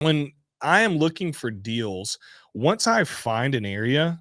when I am looking for deals, once I find an area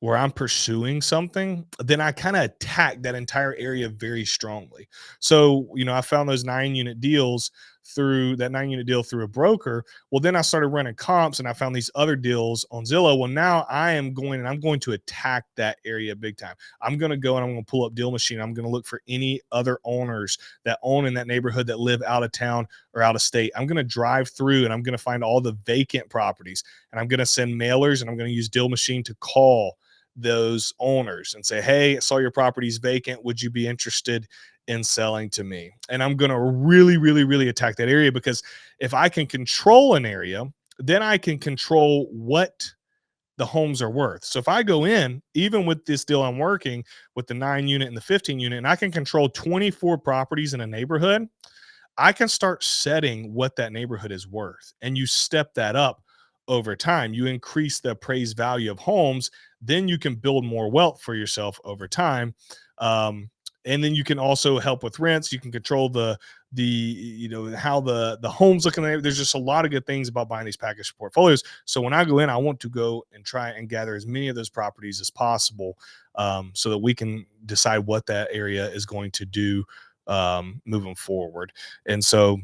where I'm pursuing something, then I kind of attack that entire area very strongly. So, I found those 9 unit deals through that 9 unit deal through a broker. Well, then I started running comps and I found these other deals on Zillow. Well, now I'm going to attack that area big time. I'm going to go and I'm going to pull up Deal Machine. I'm going to look for any other owners that own in that neighborhood that live out of town or out of state. I'm going to drive through and I'm going to find all the vacant properties and I'm going to send mailers and I'm going to use Deal Machine to call those owners and say, "Hey, I saw your property's vacant. Would you be interested in selling to me?" And I'm going to really, really, really attack that area because if I can control an area, then I can control what the homes are worth. So if I go in, even with this deal I'm working with the 9 unit and the 15 unit, and I can control 24 properties in a neighborhood, I can start setting what that neighborhood is worth. And you step that up over time. You increase the appraised value of homes, then you can build more wealth for yourself over time. Um, and then you can also help with rents. You can control how the homes looking at. There's just a lot of good things about buying these package portfolios. So when I go in, I want to go and try and gather as many of those properties as possible, so that we can decide what that area is going to do moving forward. And so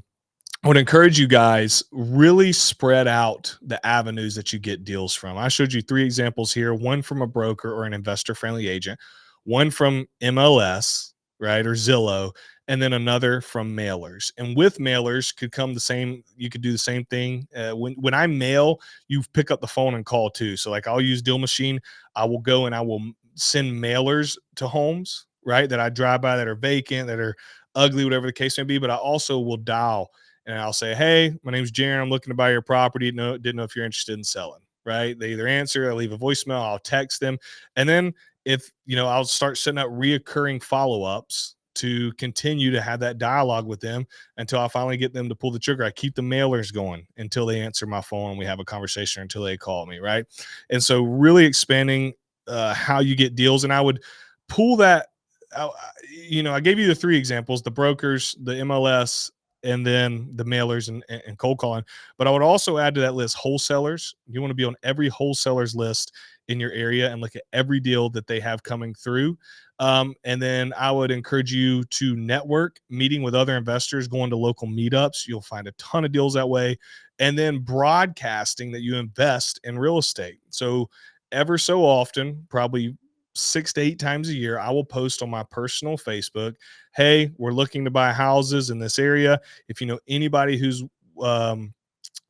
I would encourage you guys really spread out the avenues that you get deals from. I showed you 3 examples here, one from a broker or an investor friendly agent, one from MLS, right, or Zillow, and then another from mailers. And with mailers could come the same, you could do the same thing. When I mail, you pick up the phone and call too. So like I'll use Deal Machine. I will go and I will send mailers to homes, right, that I drive by that are vacant, that are ugly, whatever the case may be. But I also will dial and I'll say, "Hey, my name's Jaron. I'm looking to buy your property. No, didn't know if you're interested in selling." Right? They either answer, I leave a voicemail, I'll text them, and then if I'll start setting up reoccurring follow ups to continue to have that dialogue with them until I finally get them to pull the trigger. I keep the mailers going until they answer my phone. We have a conversation until they call me. Right? And so, really expanding how you get deals, and I would pull that. I gave you the 3 examples: the brokers, the MLS, and then the mailers and cold calling. But I would also add to that list wholesalers. You want to be on every wholesaler's list in your area and look at every deal that they have coming through. And then I would encourage you to network, meeting with other investors, going to local meetups. You'll find a ton of deals that way. And then broadcasting that you invest in real estate. So ever so often, probably 6 to 8 times a year, I will post on my personal Facebook, "Hey, we're looking to buy houses in this area. If you know anybody who's um,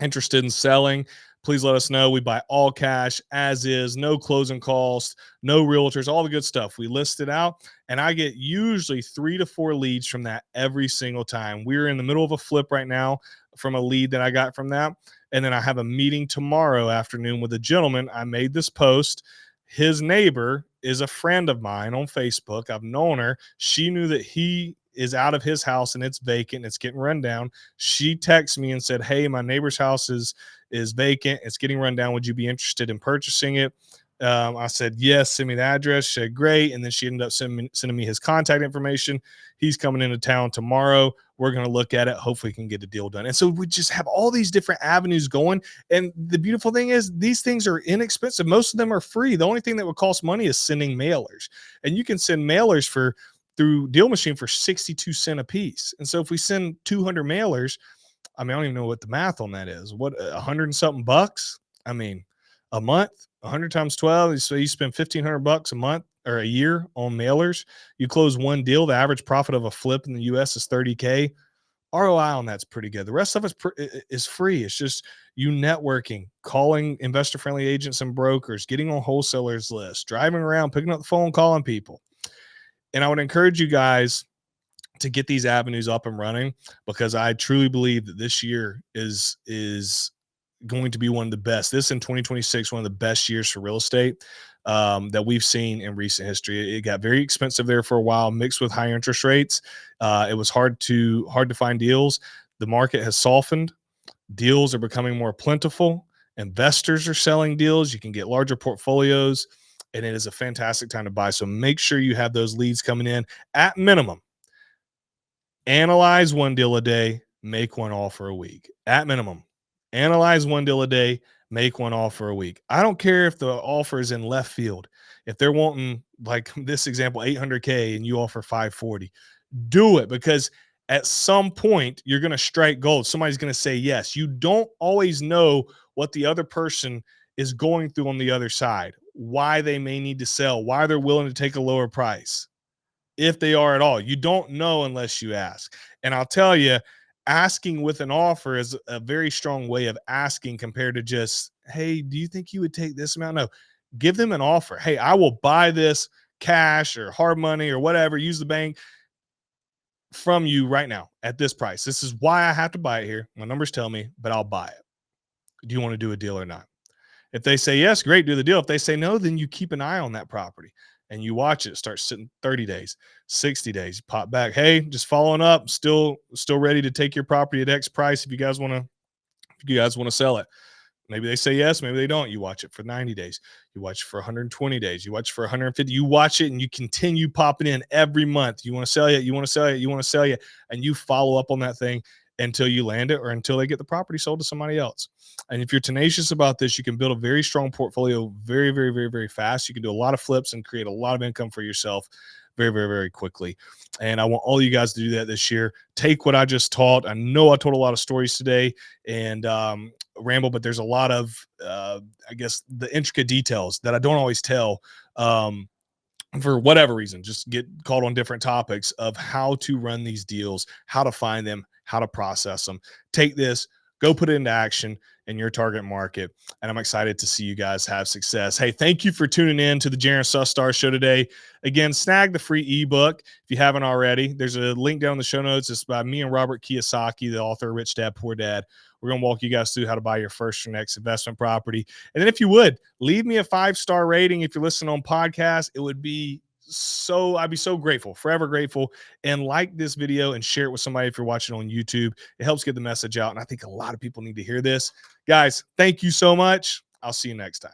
interested in selling, please let us know. We buy all cash, as is, no closing costs, no realtors, all the good stuff." We list it out, and I get usually 3 to 4 leads from that every single time. We're in the middle of a flip right now from a lead that I got from that. And then I have a meeting tomorrow afternoon with a gentleman. I made this post. His neighbor is a friend of mine on Facebook. I've known her. She knew that he is out of his house and it's vacant. It's getting run down. She texted me and said, "Hey, my neighbor's house is vacant. It's getting run down. Would you be interested in purchasing it?" I said, "Yes, send me the address." She said, "Great." And then she ended up sending me his contact information. He's coming into town tomorrow. We're going to look at it. Hopefully, we can get a deal done. And so we just have all these different avenues going. And the beautiful thing is, these things are inexpensive. Most of them are free. The only thing that would cost money is sending mailers. And you can send mailers through Deal Machine for 62 cents a piece. And so if we send 200 mailers, I mean, I don't even know what the math on that is. What, 100 and something bucks? I mean, a month, 100 times 12. So you spend 1,500 bucks a month or a year on mailers. You close one deal. The average profit of a flip in the US is 30K. ROI on that's pretty good. The rest of is free. It's just you networking, calling investor friendly agents and brokers, getting on wholesalers list, driving around, picking up the phone, calling people. And I would encourage you guys to get these avenues up and running, because I truly believe that this year is going to be one of the best. This in 2026, one of the best years for real estate that we've seen in recent history. It got very expensive there for a while, mixed with high interest rates. It was hard to find deals. The market has softened. Deals are becoming more plentiful. Investors are selling deals. You can get larger portfolios, and it is a fantastic time to buy. So make sure you have those leads coming in. At minimum, analyze one deal a day, make one offer a week. At minimum, Analyze one deal a day, make one offer a week. I don't care if the offer is in left field. If they're wanting, like this example, 800K and you offer 540, do it, because at some point you're going to strike gold. Somebody's going to say yes. You don't always know what the other person is going through on the other side, why they may need to sell, why they're willing to take a lower price, if they are at all. You don't know unless you ask. And I'll tell you, asking with an offer is a very strong way of asking compared to just, hey, do you think you would take this amount? No, give them an offer. Hey, I will buy this cash or hard money or whatever, use the bank from you right now at this price. This is why I have to buy it here. My numbers tell me, but I'll buy it. Do you want to do a deal or not? If they say yes, great, do the deal. If they say no, then you keep an eye on that property and you watch it start sitting 30 days, 60 days, pop back. Hey, just following up, still ready to take your property at X price if you guys want to sell it. Maybe they say yes, maybe they don't. You watch it for 90 days. You watch it for 120 days. You watch it for 150. You watch it and you continue popping in every month. You want to sell it, you want to sell it, you want to sell it, and you follow up on that thing until you land it or until they get the property sold to somebody else. And if you're tenacious about this, you can build a very strong portfolio very, very, very, very fast. You can do a lot of flips and create a lot of income for yourself very, very, very quickly. And I want all you guys to do that this year. Take what I just taught. I know I told a lot of stories today and ramble, but there's a lot of, I guess, the intricate details that I don't always tell. For whatever reason, just get called on different topics of how to run these deals, how to find them, how to process them. Take this, go put it into action in your target market. And I'm excited to see you guys have success. Hey, thank you for tuning in to the Jaron Sustar Show today. Again, snag the free ebook if you haven't already. There's a link down in the show notes. It's by me and Robert Kiyosaki, the author of Rich Dad, Poor Dad. We're going to walk you guys through how to buy your first or next investment property. And then if you would, leave me a 5-star rating if you're listening on podcast. It would be I'd be so grateful, forever grateful. And like this video and share it with somebody if you're watching on YouTube. It helps get the message out. And I think a lot of people need to hear this. Guys, thank you so much. I'll see you next time.